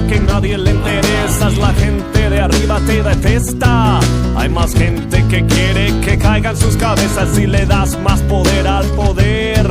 que nadie le interesas. La gente de arriba te detesta. Hay más gente que quiere que caigan sus cabezas. Si le das más poder al poder,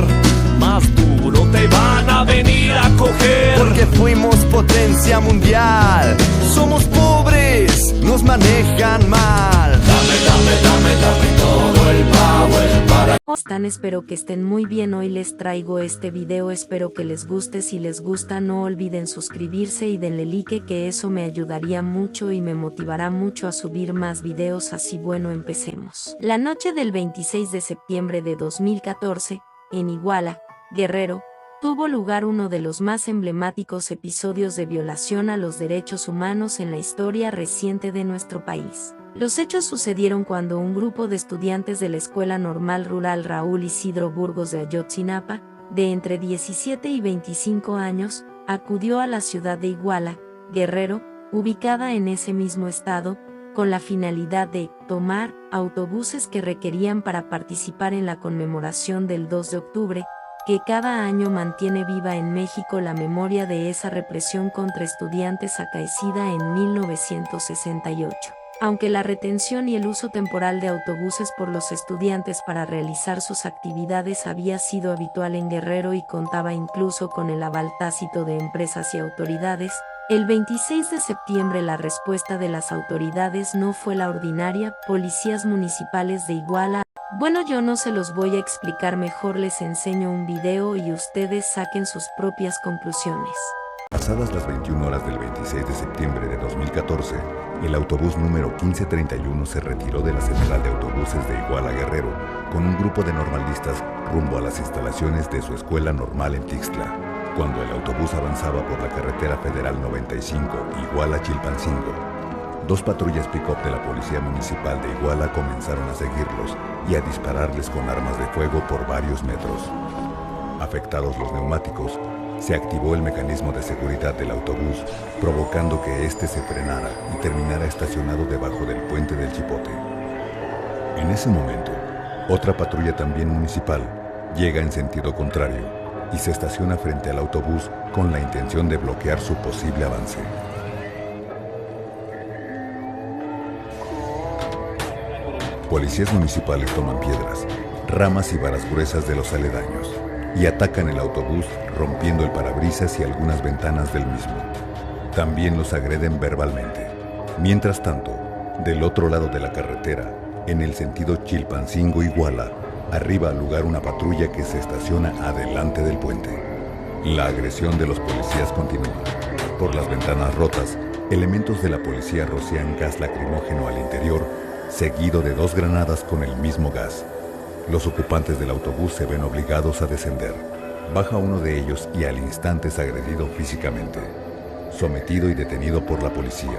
más duro te van a venir a coger. Porque fuimos potencia mundial. Somos pobres, nos manejan mal. Dame todo el power para... Espero que estén muy bien. Hoy les traigo este video, espero que les guste. Si les gusta, no olviden suscribirse y denle like, que eso me ayudaría mucho y me motivará mucho a subir más videos así. Bueno, empecemos. La noche del 26 de septiembre de 2014, en Iguala, Guerrero, tuvo lugar uno de los más emblemáticos episodios de violación a los derechos humanos en la historia reciente de nuestro país. Los hechos sucedieron cuando un grupo de estudiantes de la Escuela Normal Rural Raúl Isidro Burgos de Ayotzinapa, de entre 17 y 25 años, acudió a la ciudad de Iguala, Guerrero, ubicada en ese mismo estado, con la finalidad de tomar autobuses que requerían para participar en la conmemoración del 2 de octubre, que cada año mantiene viva en México la memoria de esa represión contra estudiantes acaecida en 1968. Aunque la retención y el uso temporal de autobuses por los estudiantes para realizar sus actividades había sido habitual en Guerrero y contaba incluso con el aval tácito de empresas y autoridades, el 26 de septiembre la respuesta de las autoridades no fue la ordinaria. Policías municipales de Iguala. Bueno, yo no se los voy a explicar, mejor les enseño un video y ustedes saquen sus propias conclusiones. Pasadas las 21 horas del 26 de septiembre de 2014, el autobús número 1531 se retiró de la central de autobuses de Iguala Guerrero con un grupo de normalistas rumbo a las instalaciones de su escuela normal en Tixtla. Cuando el autobús avanzaba por la carretera federal 95 Iguala-Chilpancingo, dos patrullas pick-up de la Policía Municipal de Iguala comenzaron a seguirlos y a dispararles con armas de fuego por varios metros. Afectados los neumáticos, se activó el mecanismo de seguridad del autobús, provocando que éste se frenara y terminara estacionado debajo del puente del Chipote. En ese momento, otra patrulla también municipal llega en sentido contrario y se estaciona frente al autobús con la intención de bloquear su posible avance. Policías municipales toman piedras, ramas y varas gruesas de los aledaños y atacan el autobús, rompiendo el parabrisas y algunas ventanas del mismo. También los agreden verbalmente. Mientras tanto, del otro lado de la carretera, en el sentido Chilpancingo-Iguala, arriba al lugar una patrulla que se estaciona adelante del puente. La agresión de los policías continúa. Por las ventanas rotas, elementos de la policía rocian gas lacrimógeno al interior, seguido de 2 granadas con el mismo gas. Los ocupantes del autobús se ven obligados a descender. Baja uno de ellos y al instante es agredido físicamente, sometido y detenido por la policía.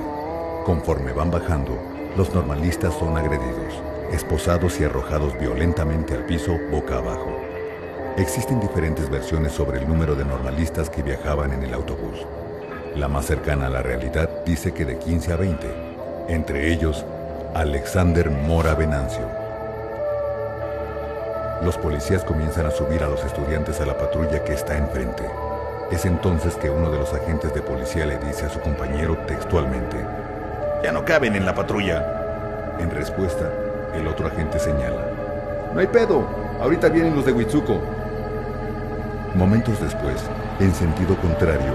Conforme van bajando, los normalistas son agredidos, esposados y arrojados violentamente al piso boca abajo. Existen diferentes versiones sobre el número de normalistas que viajaban en el autobús. La más cercana a la realidad dice que de 15 a 20, entre ellos Alexander Mora Venancio. Los policías comienzan a subir a los estudiantes a la patrulla que está enfrente. Es entonces que uno de los agentes de policía le dice a su compañero textualmente: "Ya no caben en la patrulla". En respuesta, el otro agente señala: "No hay pedo, ahorita vienen los de Huitzuco". Momentos después, en sentido contrario,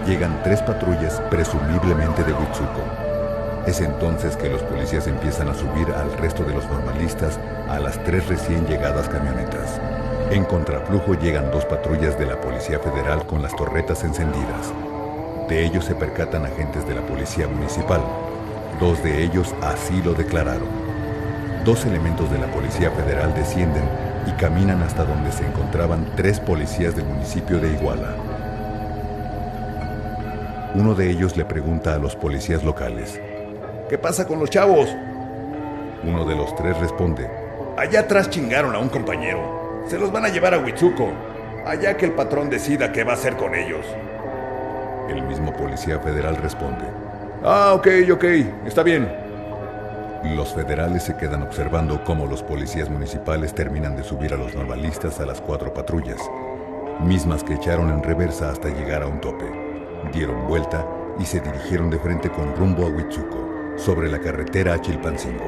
llegan 3 patrullas presumiblemente de Huitzuco. Es entonces que los policías empiezan a subir al resto de los normalistas a las 3 recién llegadas camionetas. En contraflujo llegan 2 patrullas de la Policía Federal con las torretas encendidas. De ellos se percatan agentes de la Policía Municipal. 2 de ellos así lo declararon. 2 elementos de la Policía Federal descienden y caminan hasta donde se encontraban 3 policías del municipio de Iguala. Uno de ellos le pregunta a los policías locales: "¿Qué pasa con los chavos?". Uno de los 3 responde: "Allá atrás chingaron a un compañero. Se los van a llevar a Huitzuco. Allá que el patrón decida qué va a hacer con ellos". El mismo policía federal responde: "Ah, ok, está bien". Los federales se quedan observando cómo los policías municipales terminan de subir a los normalistas a las 4 patrullas, mismas que echaron en reversa hasta llegar a un tope. Dieron vuelta y se dirigieron de frente con rumbo a Huitzuco, sobre la carretera a Chilpancingo,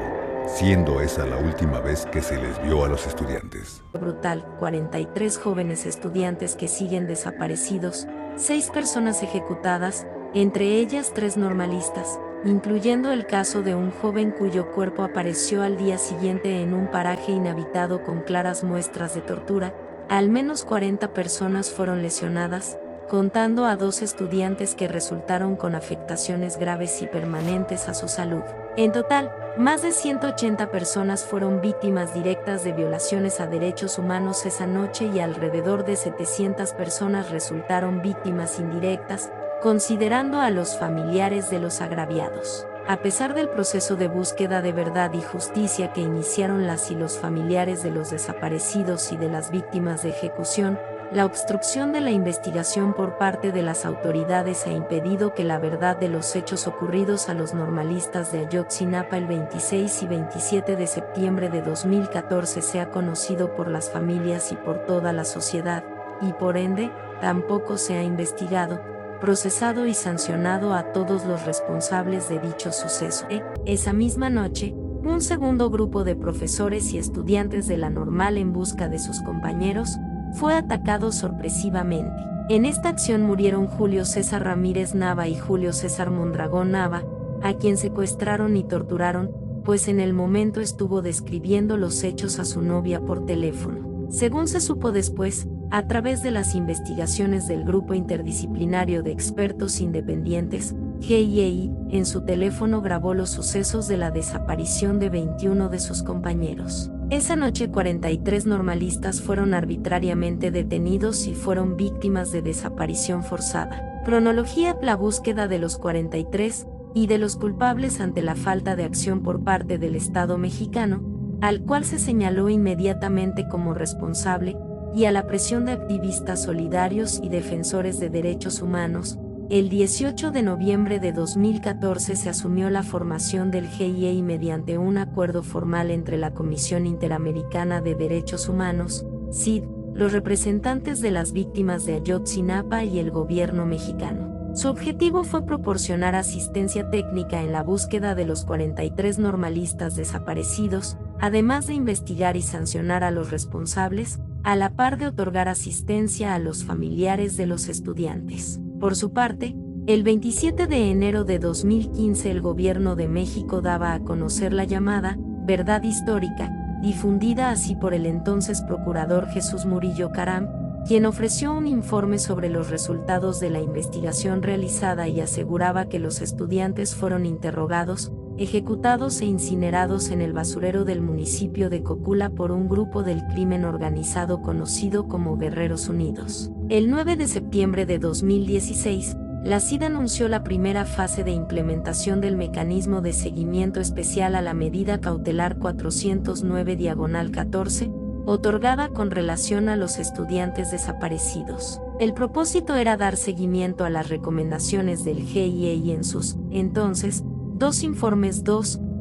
siendo esa la última vez que se les vio a los estudiantes. Brutal, 43 jóvenes estudiantes que siguen desaparecidos, 6 personas ejecutadas, entre ellas 3 normalistas, incluyendo el caso de un joven cuyo cuerpo apareció al día siguiente en un paraje inhabitado con claras muestras de tortura. Al menos 40 personas fueron lesionadas, contando a 2 estudiantes que resultaron con afectaciones graves y permanentes a su salud. En total, más de 180 personas fueron víctimas directas de violaciones a derechos humanos esa noche y alrededor de 700 personas resultaron víctimas indirectas, considerando a los familiares de los agraviados. A pesar del proceso de búsqueda de verdad y justicia que iniciaron las y los familiares de los desaparecidos y de las víctimas de ejecución, la obstrucción de la investigación por parte de las autoridades ha impedido que la verdad de los hechos ocurridos a los normalistas de Ayotzinapa el 26 y 27 de septiembre de 2014 sea conocido por las familias y por toda la sociedad, y por ende, tampoco se ha investigado, procesado y sancionado a todos los responsables de dicho suceso. Esa misma noche, un segundo grupo de profesores y estudiantes de la Normal en busca de sus compañeros, fue atacado sorpresivamente. En esta acción murieron Julio César Ramírez Nava y Julio César Mondragón Nava, a quien secuestraron y torturaron, pues en el momento estuvo describiendo los hechos a su novia por teléfono. Según se supo después, a través de las investigaciones del Grupo Interdisciplinario de Expertos Independientes, GIEI, en su teléfono grabó los sucesos de la desaparición de 21 de sus compañeros. Esa noche 43 normalistas fueron arbitrariamente detenidos y fueron víctimas de desaparición forzada. Cronología: la búsqueda de los 43 y de los culpables ante la falta de acción por parte del Estado mexicano, al cual se señaló inmediatamente como responsable, y a la presión de activistas solidarios y defensores de derechos humanos. El 18 de noviembre de 2014 se asumió la formación del GIEI mediante un acuerdo formal entre la Comisión Interamericana de Derechos Humanos, CID, los representantes de las víctimas de Ayotzinapa y el gobierno mexicano. Su objetivo fue proporcionar asistencia técnica en la búsqueda de los 43 normalistas desaparecidos, además de investigar y sancionar a los responsables, a la par de otorgar asistencia a los familiares de los estudiantes. Por su parte, el 27 de enero de 2015 el gobierno de México daba a conocer la llamada verdad histórica, difundida así por el entonces procurador Jesús Murillo Caram, quien ofreció un informe sobre los resultados de la investigación realizada y aseguraba que los estudiantes fueron interrogados, ejecutados e incinerados en el basurero del municipio de Cocula por un grupo del crimen organizado conocido como Guerreros Unidos. El 9 de septiembre de 2016, la CID anunció la primera fase de implementación del mecanismo de seguimiento especial a la medida cautelar 409/14, otorgada con relación a los estudiantes desaparecidos. El propósito era dar seguimiento a las recomendaciones del GIEI en sus, entonces, 2 informes.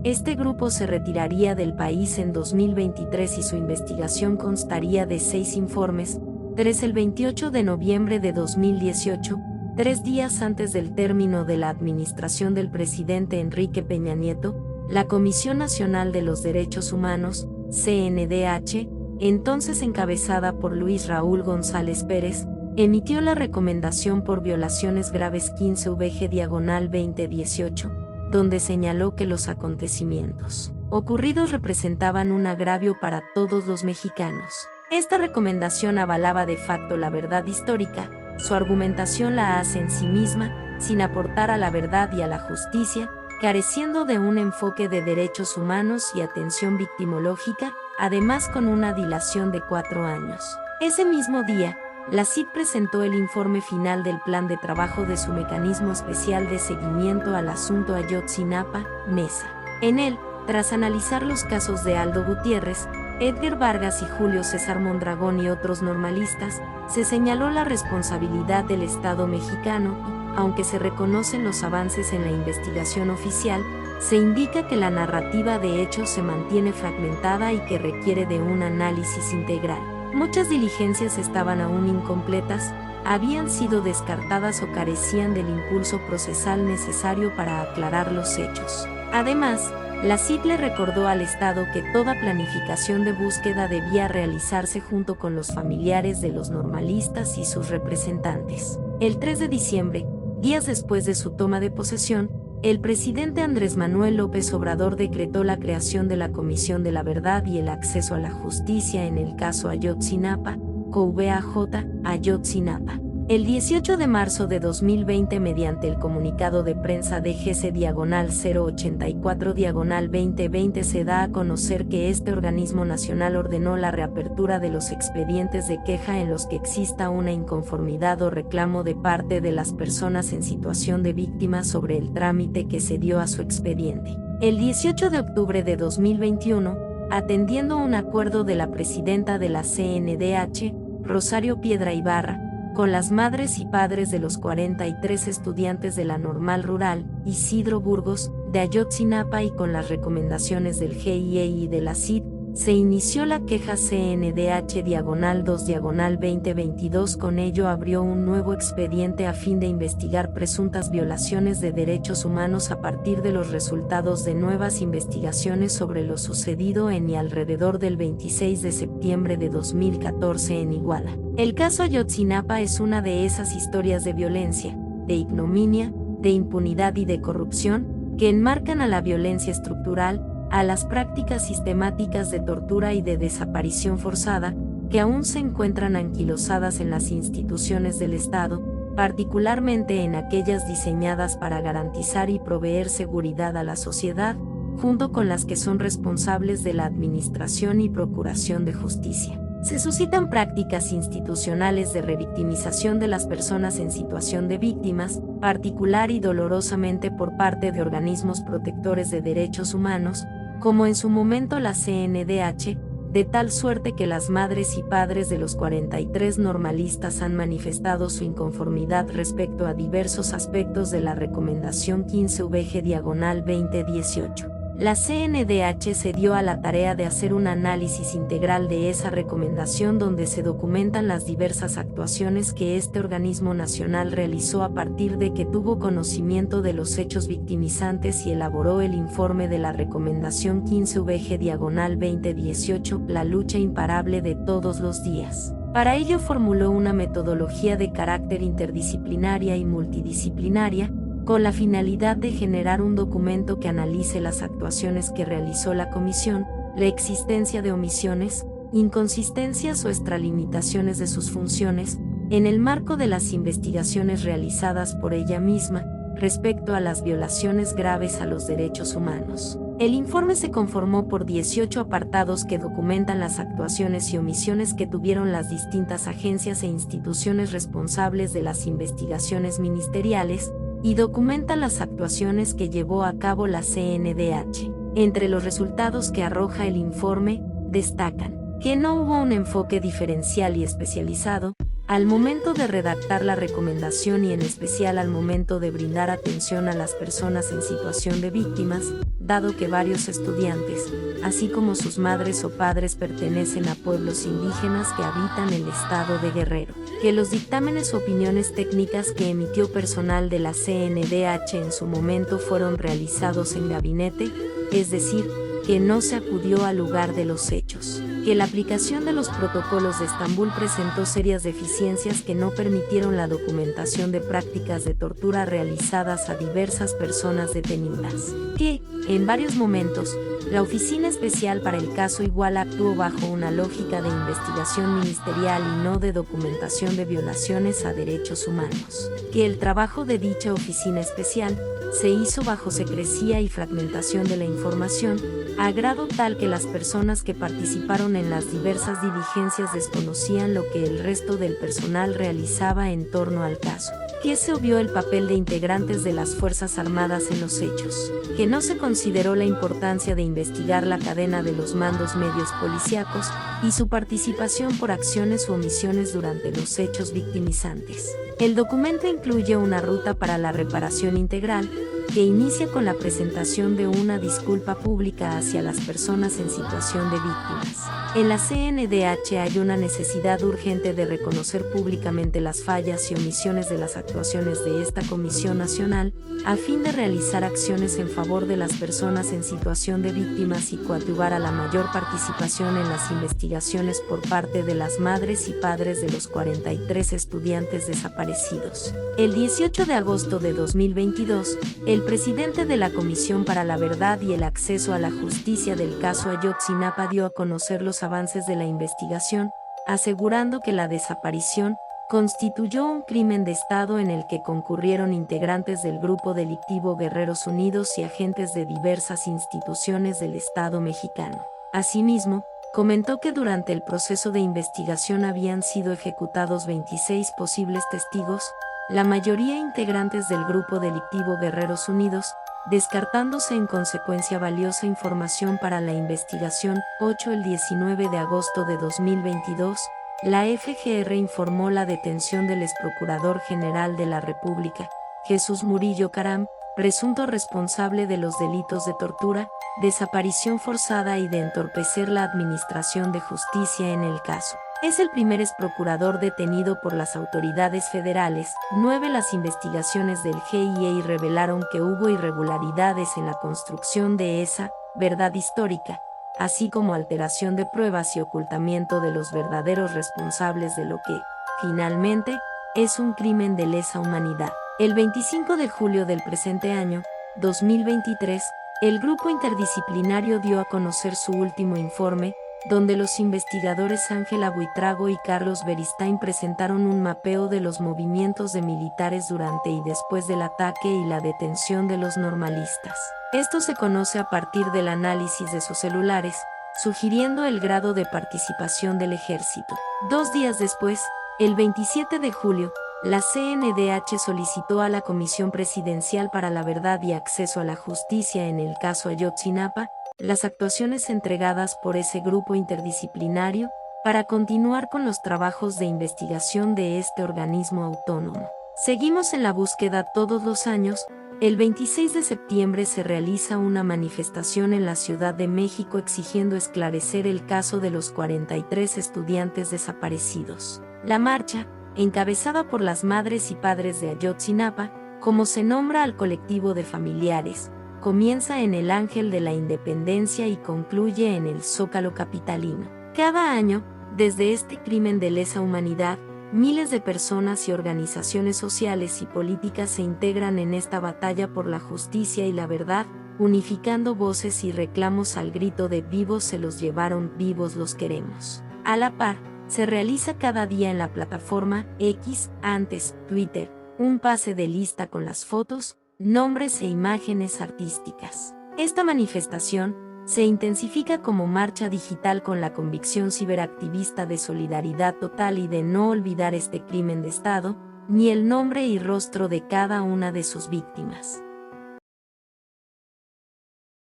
Este grupo se retiraría del país en 2023 y su investigación constaría de 6 informes, 3 el 28 de noviembre de 2018, 3 días antes del término de la administración del presidente Enrique Peña Nieto. La Comisión Nacional de los Derechos Humanos, CNDH, entonces encabezada por Luis Raúl González Pérez, emitió la recomendación por violaciones graves 15 VG/2018, donde señaló que los acontecimientos ocurridos representaban un agravio para todos los mexicanos. Esta recomendación avalaba de facto la verdad histórica. Su argumentación la hace en sí misma, sin aportar a la verdad y a la justicia, careciendo de un enfoque de derechos humanos y atención victimológica, además con una dilación de 4 años. Ese mismo día, la CID presentó el informe final del plan de trabajo de su mecanismo especial de seguimiento al asunto Ayotzinapa, MESA. En él, tras analizar los casos de Aldo Gutiérrez, Edgar Vargas y Julio César Mondragón y otros normalistas, se señaló la responsabilidad del Estado mexicano y, aunque se reconocen los avances en la investigación oficial, se indica que la narrativa de hechos se mantiene fragmentada y que requiere de un análisis integral. Muchas diligencias estaban aún incompletas, habían sido descartadas o carecían del impulso procesal necesario para aclarar los hechos. Además, la CID le recordó al Estado que toda planificación de búsqueda debía realizarse junto con los familiares de los normalistas y sus representantes. El 3 de diciembre, días después de su toma de posesión, el presidente Andrés Manuel López Obrador decretó la creación de la Comisión de la Verdad y el Acceso a la Justicia en el caso Ayotzinapa, COVAJ, Ayotzinapa. El 18 de marzo de 2020, mediante el comunicado de prensa DGC-084-2020, se da a conocer que este organismo nacional ordenó la reapertura de los expedientes de queja en los que exista una inconformidad o reclamo de parte de las personas en situación de víctima sobre el trámite que se dio a su expediente. El 18 de octubre de 2021, atendiendo un acuerdo de la presidenta de la CNDH, Rosario Piedra Ibarra, con las madres y padres de los 43 estudiantes de la Normal Rural, Isidro Burgos, de Ayotzinapa y con las recomendaciones del GIE y de la CID, se inició la queja CNDH-2-2022. Con ello abrió un nuevo expediente a fin de investigar presuntas violaciones de derechos humanos a partir de los resultados de nuevas investigaciones sobre lo sucedido en y alrededor del 26 de septiembre de 2014 en Iguala. El caso Ayotzinapa es una de esas historias de violencia, de ignominia, de impunidad y de corrupción, que enmarcan a la violencia estructural, a las prácticas sistemáticas de tortura y de desaparición forzada, que aún se encuentran anquilosadas en las instituciones del Estado, particularmente en aquellas diseñadas para garantizar y proveer seguridad a la sociedad, junto con las que son responsables de la administración y procuración de justicia. Se suscitan prácticas institucionales de revictimización de las personas en situación de víctimas, particular y dolorosamente por parte de organismos protectores de derechos humanos, como en su momento la CNDH, de tal suerte que las madres y padres de los 43 normalistas han manifestado su inconformidad respecto a diversos aspectos de la Recomendación 15-VG-2018. La CNDH se dio a la tarea de hacer un análisis integral de esa recomendación donde se documentan las diversas actuaciones que este organismo nacional realizó a partir de que tuvo conocimiento de los hechos victimizantes y elaboró el informe de la Recomendación 15-VG-2018, la lucha imparable de todos los días. Para ello formuló una metodología de carácter interdisciplinaria y multidisciplinaria, con la finalidad de generar un documento que analice las actuaciones que realizó la comisión, la existencia de omisiones, inconsistencias o extralimitaciones de sus funciones, en el marco de las investigaciones realizadas por ella misma, respecto a las violaciones graves a los derechos humanos. El informe se conformó por 18 apartados que documentan las actuaciones y omisiones que tuvieron las distintas agencias e instituciones responsables de las investigaciones ministeriales, y documenta las actuaciones que llevó a cabo la CNDH. Entre los resultados que arroja el informe, destacan que no hubo un enfoque diferencial y especializado al momento de redactar la recomendación y en especial al momento de brindar atención a las personas en situación de víctimas, dado que varios estudiantes, así como sus madres o padres pertenecen a pueblos indígenas que habitan el estado de Guerrero, que los dictámenes o opiniones técnicas que emitió personal de la CNDH en su momento fueron realizados en gabinete, es decir, que no se acudió al lugar de los hechos, que la aplicación de los protocolos de Estambul presentó serias deficiencias que no permitieron la documentación de prácticas de tortura realizadas a diversas personas detenidas, que, en varios momentos, la Oficina Especial para el caso Iguala actuó bajo una lógica de investigación ministerial y no de documentación de violaciones a derechos humanos, que el trabajo de dicha Oficina Especial se hizo bajo secrecía y fragmentación de la información, a grado tal que las personas que participaron en las diversas diligencias desconocían lo que el resto del personal realizaba en torno al caso, que se obvió el papel de integrantes de las Fuerzas Armadas en los hechos, que no se consideró la importancia de investigar la cadena de los mandos medios policíacos y su participación por acciones u omisiones durante los hechos victimizantes. El documento incluye una ruta para la reparación integral, que inicia con la presentación de una disculpa pública hacia las personas en situación de víctimas, En la CNDH hay una necesidad urgente de reconocer públicamente las fallas y omisiones de las actuaciones de esta Comisión Nacional, a fin de realizar acciones en favor de las personas en situación de víctimas y coadyuvar a la mayor participación en las investigaciones por parte de las madres y padres de los 43 estudiantes desaparecidos. El 18 de agosto de 2022, el presidente de la Comisión para la Verdad y el Acceso a la Justicia del caso Ayotzinapa dio a conocer los avances de la investigación, asegurando que la desaparición constituyó un crimen de Estado en el que concurrieron integrantes del grupo delictivo Guerreros Unidos y agentes de diversas instituciones del Estado mexicano. Asimismo, comentó que durante el proceso de investigación habían sido ejecutados 26 posibles testigos, la mayoría integrantes del grupo delictivo Guerreros Unidos, descartándose en consecuencia valiosa información para la investigación. El 19 de agosto de 2022, la FGR informó la detención del exprocurador general de la República, Jesús Murillo Caram, presunto responsable de los delitos de tortura, desaparición forzada y de entorpecer la administración de justicia en el caso. Es el primer exprocurador detenido por las autoridades federales. 9. Las investigaciones del GIEI revelaron que hubo irregularidades en la construcción de esa verdad histórica, así como alteración de pruebas y ocultamiento de los verdaderos responsables de lo que, finalmente, es un crimen de lesa humanidad. El 25 de julio del presente año, 2023, el grupo interdisciplinario dio a conocer su último informe, donde los investigadores Ángela Buitrago y Carlos Beristain presentaron un mapeo de los movimientos de militares durante y después del ataque y la detención de los normalistas. Esto se conoce a partir del análisis de sus celulares, sugiriendo el grado de participación del ejército. 2 días después, el 27 de julio, la CNDH solicitó a la Comisión Presidencial para la Verdad y Acceso a la Justicia en el caso Ayotzinapa, las actuaciones entregadas por ese grupo interdisciplinario, para continuar con los trabajos de investigación de este organismo autónomo. Seguimos en la búsqueda todos los años. El 26 de septiembre se realiza una manifestación en la Ciudad de México exigiendo esclarecer el caso de los 43 estudiantes desaparecidos. La marcha, encabezada por las madres y padres de Ayotzinapa, como se nombra al colectivo de familiares, comienza en el Ángel de la Independencia y concluye en el Zócalo capitalino. Cada año, desde este crimen de lesa humanidad, miles de personas y organizaciones sociales y políticas se integran en esta batalla por la justicia y la verdad, unificando voces y reclamos al grito de "vivos se los llevaron, vivos los queremos". A la par, se realiza cada día en la plataforma X, antes Twitter, un pase de lista con las fotos, nombres e imágenes artísticas. Esta manifestación se intensifica como marcha digital con la convicción ciberactivista de solidaridad total y de no olvidar este crimen de Estado, ni el nombre y rostro de cada una de sus víctimas.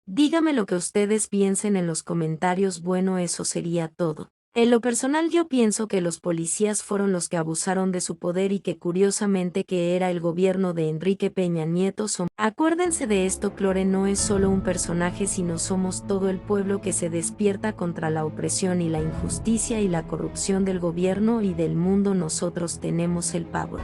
Dígame lo que ustedes piensen en los comentarios. Bueno, eso sería todo. En lo personal yo pienso que los policías fueron los que abusaron de su poder y que curiosamente que era el gobierno de Enrique Peña Nieto. Acuérdense de esto, Clore no es solo un personaje sino somos todo el pueblo que se despierta contra la opresión y la injusticia y la corrupción del gobierno y del mundo. Nosotros tenemos el power.